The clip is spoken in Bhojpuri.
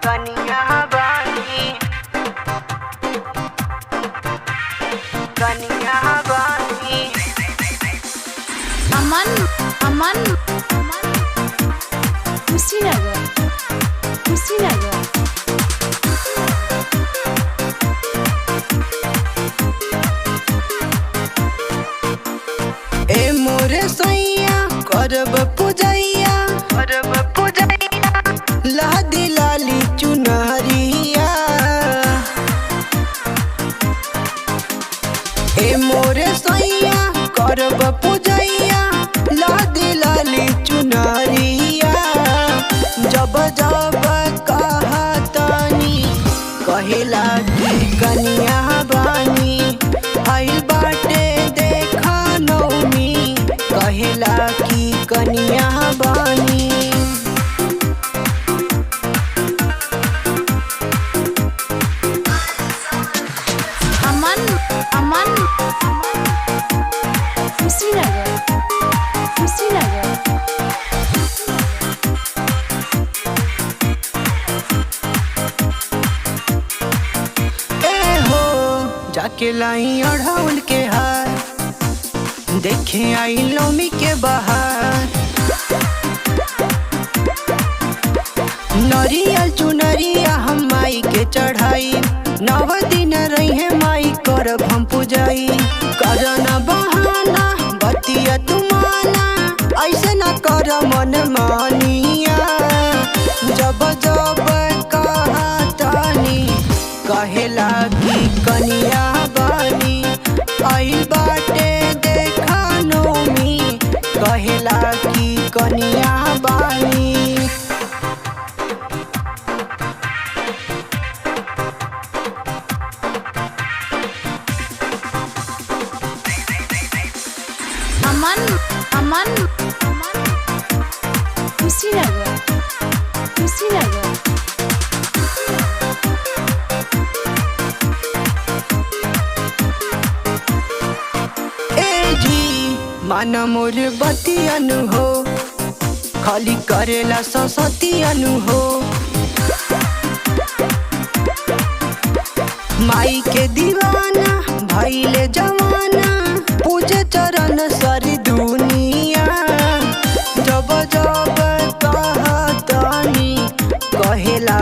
कनिया बानी, कनिया बानी। अमन अमन कुशीनगर कुशीनगर। ए मोरे सैया करब पूजैया, करब पूजैया, लादी लाली चुनरिया। ए मोरे सैया करब पूजैया, लादी लाली चुनरिया। जब जब कहतनी कहेला कि कनिया बानी, आइल बाटे देखा नौमी, कहेला कि कनिया बानी। अमन अमन कुशीनगर कुशीनगर। ए हो जाके लाई अढ़ौल के हार, देखे आई नौमी के बहार। नरियल चुनरिया हम माई के चढ़ाई, नव दिन रहे माई करब हम पूजाई। कर न बहाना बतिया तुमाना, ऐसे न कर मन मानिया। जब जब कहतनी कहेला कि कनिया बानी, आइल बाटे देखा नौमी, कहेला कि कनिया बानी। अमन अमन कुशीनगर कुशीनगर। ए जी मान मोर बतियनु हो, खाली करेला ससतियनु हो। माई के दीवाना भइले जवाना, पूजे चरण सारी दुनिया। जब जब कहतनी कहेला